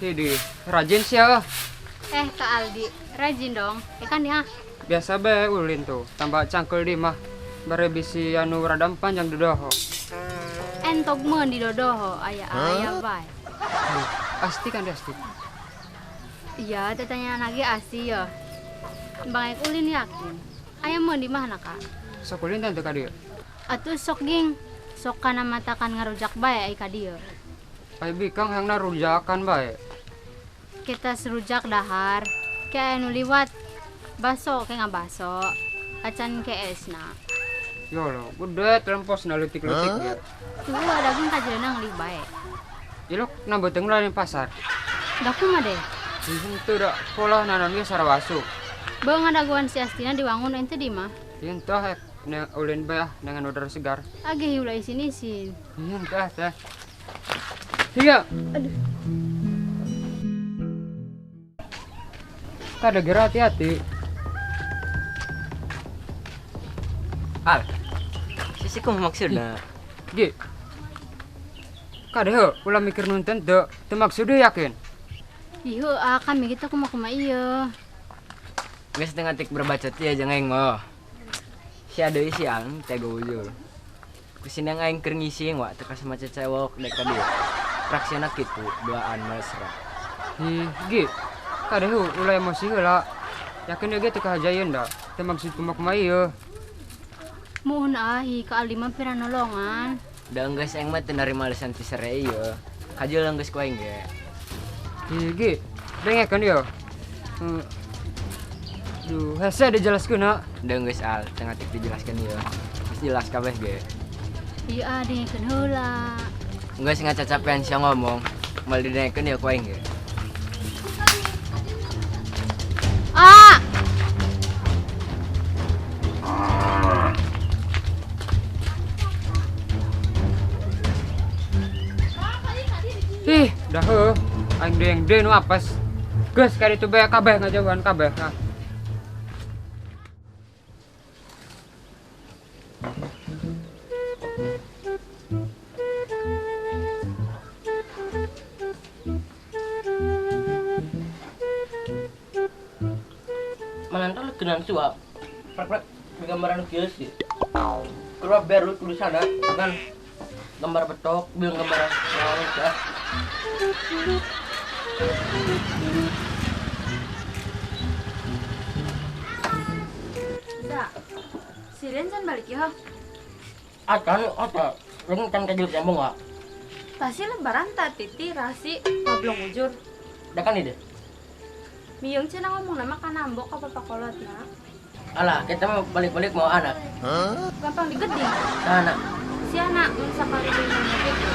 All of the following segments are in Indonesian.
Hidi, rajin sih ya. Kak Aldi, rajin dong. Ikan ya. Biasa be ulin tuh, tambah cangkel di mah. Bare bisi anu radam panjang dodoho. Entok men di dodoho, ayah bae. Asti kan dia asti. Iya, tetanya lagi asi ya. Bang ulin yakin. Ayah men di mana kak? Sok ulin tentu ka dia. Atuh sok ging. Sok kana matakan ngarujak bae ai ka dieu. Pai bikang yang narujakan bae. Kita serujak dahar. Kayak anu liwat. Baso kayak ngabaso. Acan ke esna. Yo lo, gede terempos na letik-letik dia. Tuh daging kajeuna ngeuli bae. Ilok nambeteng lah di pasar. Daku mah deh. Itu dah pola nanan ge sarawasu. Beung ngadaguan si Astina diwangun ente di mah. Yen tah ne ulin bae dengan udara segar. Age ulah isin-isin. Yen tah. Iya. Aduh. Kada gerak hati-hati. Al, sisi kau maksudnya? Gi. Kada he, ulah mikir nonton teu maksudnya yakin. Ieu kami kita kumaha ieu. Geus tengah tik berbacot ya jangan ngoh. Si ada isi ang tego ujul. Kusinang aing keur ngisi wa teu sama cewek dek ka dieu. Praksina kitu duaan mesra. Gi. Kada he, ulah emosi heula. Yakin ge teu kahajayeun da. Teu maksud kumaha ieu. Muhun ka Aldi mah pira nolongan. Da geus aing mah teu narima alasan ti sare ieu. Kajul geus ku aing ge. Gi. Dengekeun ieu. Duh, hese dijelaskeun na. Da geus al tengah tik dijelaskeun ieu. Geus jelas kabeh ge. Ieu dengekeun heula. Geus ngacacapean sia ngomong. Mal didengekeun ieu ku aing ge. Dah he, aing deung nu apes. Geus ka ditu bae kabeh ngajauhan kabeh. Nah. Manantol kenan suap. Prek gambaran kieu sih. Keluar baru tulisanna kan gambar betok, bilang gambar naon ya. Da. Si Rencan balik ya. Apa? Lu kan kayak gitu nyambung enggak? Pasti lebaran titi rasi ngoblong ujur. Dah kan ide. Mieung cenah ngomong nama kanambok ka papakolotna. Alah, kita mau balik-balik mau anak. Gampang digeding. Anak. Si anak mun sakali deui gitu.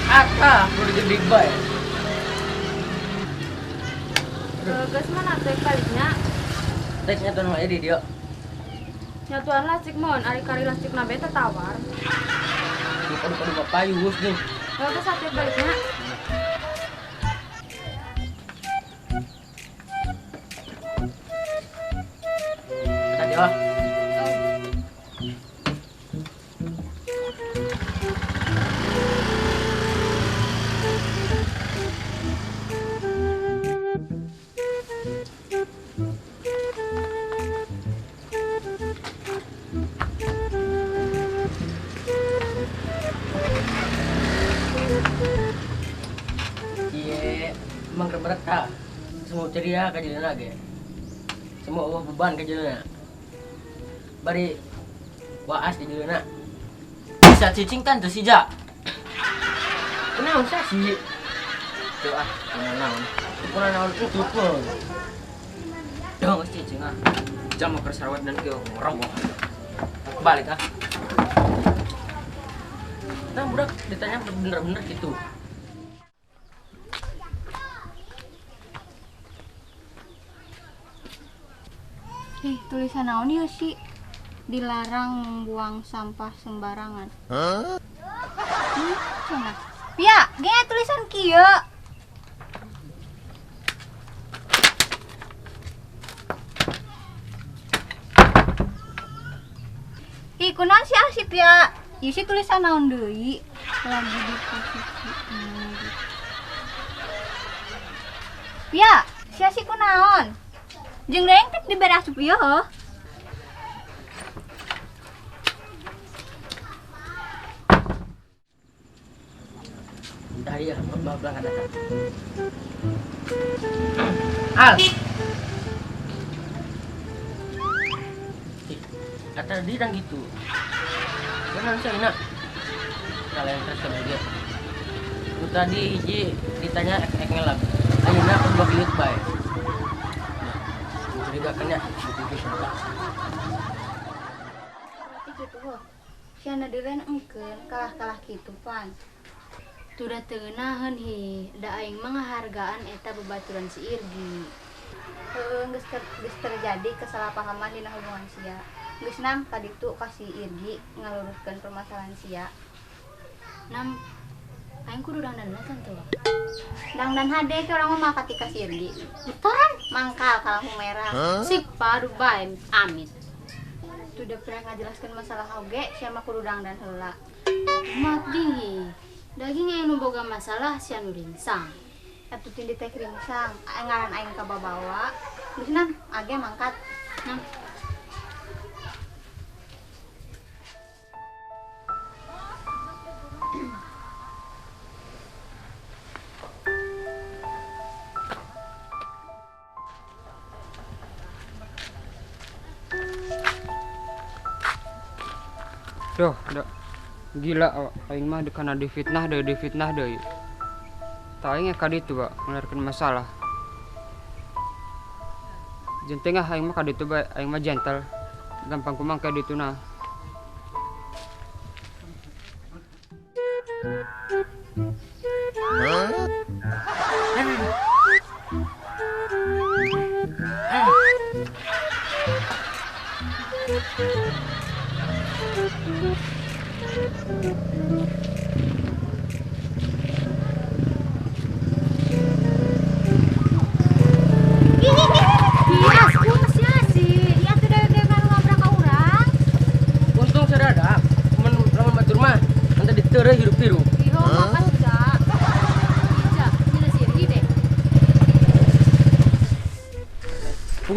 Ata, udah gede bae. Geus mana teh baliknya. Tesnya tuh nama di dia. Nyatuan lastik mon, ari kari lastikna be teh tawar. Kudu papayus nih. Geus atuh baliknya. Tadi oh. Iya, emang berat kak. Semua ceria kajian lagi. Semua Allah beban kajian. Bari waas di jalan. Bisa cicing kan tuh sija. Kenapa sih sih? Tuh naon. Kurang naon itu pun. Dong cicing ah. Jam mau kersawat dan kau ngerobok. Balik ah. Nah budak ditanya bener-bener gitu. Tulisan naon ieu sih? Dilarang membuang sampah sembarangan. Cenah. Pia, ge tulisan kieu. Kunaon sih asip ya? Ieu sih tulisan naon deui? Lagi di posisi ini. Pia, sia si kunaon? Jeung deeng teh dibere asup ieu heuh. Entah dia, berangkat datang. Al. Kata dia dan gitu. Benar saya enak. Kalian terus sama dia. Lu tadi hiji ditanya ek-ek lagi. Ayeuna aku bagi liut bae. Mencurigakannya gitu Gitu heuh. Siana deureun engkeun kalah-kalah kitu pan. Tuda teu naheun hi, da aing mah ngahargaan eta babaturan si Irgi. Geus terjadi kesalahpahaman dina hubungan sia. Geus nam tadi tuh kasih Irgi ngaluruskeun permasalahan sia. Nam aing kudu dangdan kan tuh. Dangdan hade ke urang mah katika si Irgi. Butan mangkal ka lampu merah. Sip padu bae amit. Tuh pernah ngajelaskeun masalah oge sia mah kudu dangdan heula. Mati. Daging yang nu boga masalah sia nu ringsang. Atuh tindi teh ringsang, ngaran aing ka babawa. Geus nam age mangkat. Nam Duh, gila aing mah kana difitnah deui. Tah aing ka ditu ba ngelarkeun masalah. Jeung tengah aing mah ka ditu bae, aing mah gentle. Gampang kumang ka ditu nah. Untung sadadak, mun lamun batur mah anta diteureuh hirup-hirup.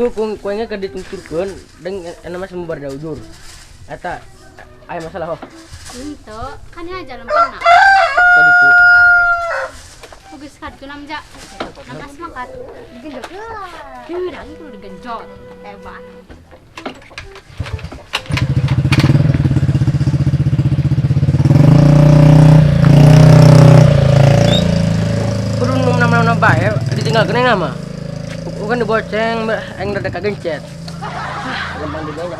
Pukul kuengnya ke ditungturkeun dan ena mah sumber daujur. Eta aya masalah ho. Henteu, kan aja lempengna. Ka ditu. Geus kadtu namja. Namas mangkat. Gendut. Curang kudu digenjot. Hebat. Kudu nama-nama bae ditinggalkeun aing mah. Bukan diboceng, aing rada kagencet. Gampang dibanya.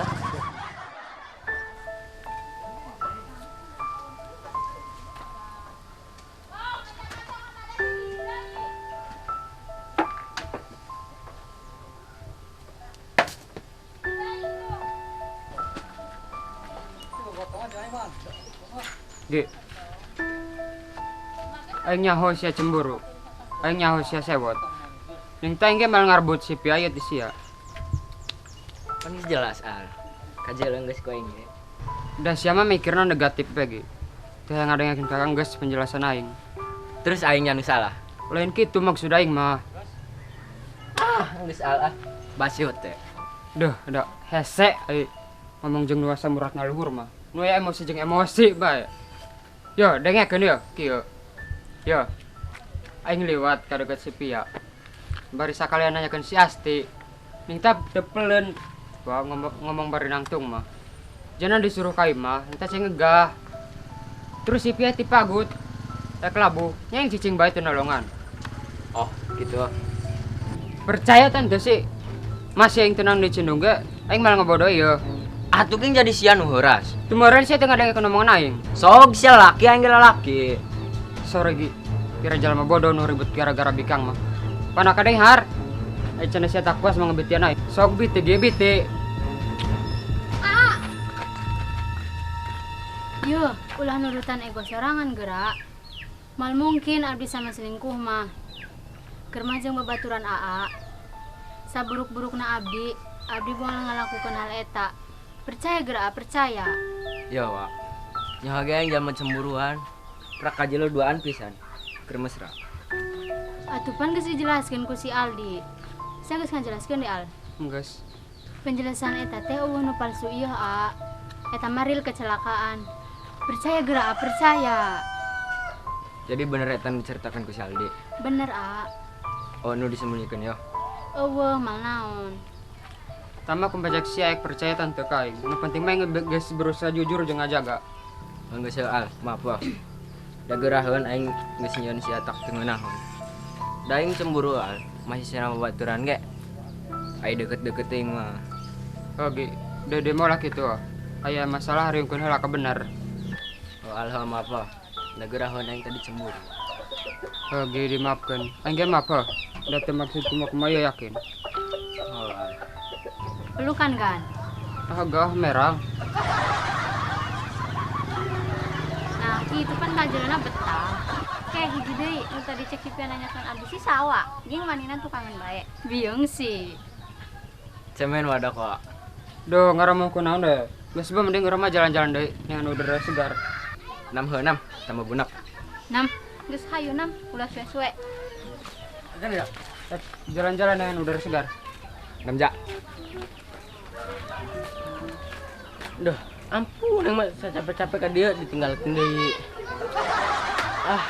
Ge. Aing nyaho sia cemburu. Aing nyaho sia sewot. Ning teh ge mal ngarbut si Pia ieu teh sia. Kan geus jelas Al. Kajeuleuh geus ku aing ge. Da sia mah mikirna negatif bae ge. Teh ngadengekeun kakang geus penjelasan aing. Terus aing nya nu salah. Lain kitu maksud aing mah. Geus Al basiut teh. Duh, da hese ai ngomong jeung nu asa muratna luhur mah. Nu aya emosi jeung emosi bae. Yo, dengekeun yo kieu. Yo. Aing liwat ka deket si Pia. Bari sakalian nanyakeun si Asti. Ning teh depeleun. Wah ngomong bari nangtung mah. Jangan disuruh ka imah, entah saya ngegah. Terus si Pia ti pagut. Rek labu, nya yang cicing bae teu nolongan. Oh, gitu. Percaya tante sih. Masih yang tenang di Cendung ge, aing malah ngebodohi ya. Atuh geng jadi sia nu heuras. Tumaran saya tengah dengekeun omongan aing. Sok sia laki aing ge lalaki. Sore gi. Kira jalma bodoh nu ribut gara-gara bikang mah. Pana kadeng har. Ai cenah sia tak puas mangebitian ai. Sok biti ge biti. Yo, ulah nurutan ego sorangan gerak. Mal mungkin abdi sama selingkuh mah. Kermajang babaturan AA. Saburuk-burukna abdi buang ngalakukan hal eta. Percaya gerak, percaya. Ya, Wak. Nyawa ge yang jaman cemburuan. Prak kajelo duaan pisan. Keur mesra. Atupan geus dijelaskeun ku si Aldi. Saya geus ngajelaskeun di Al. Enggeus. Penjelasan eta teh eueuh nu palsu ieu, A. Eta maril kecelakaan. Percaya gerak, percaya. Jadi bener eta nu diceritakan ku si Aldi. Bener, A. Oh, nu disembunyikan ya. Eueuh mal naon. Tama kumbajak si aek percaya tante kaing. Nu penting mah geus berusaha jujur jeung ngajaga. Enggeus Al, maaf Wak. Da geuraheun aing geus nyieun si atak teu ngeunahon. Da aing cemburu Al, masih cenah babaturan ge. Ai deket-deket teuing mah. Oke, dede mau lah kitu. Aya masalah hareungkeun heula ka bener. Oh, maaf Wak. Da geuraheun aing tadi cemburu. Oke, dimaafkeun. Aing ge maaf heuh. Da teu maksud kumaha yakin. Oh, Al. Pelukan kan? Agak merang. Nah, itu kan kajelana betah. Kayak hiji deui nu tadi cek Cipian nanyakeun abdi si sawa. Jeung manina tukangan bae. Biung sih. Cemen wadah kok. Duh, ngaramuh kunaon deh. Geus mah mending urang mah jalan-jalan deui dengan udara segar. 6 tambah bunak. 6. Geus hayu 6, ulah suwe-suwe. Kan ya? Jalan-jalan dengan udara segar. 6 ja. Duh, ampun yang mah saya capek-capek ka dia ditinggalkeun deui. Ah,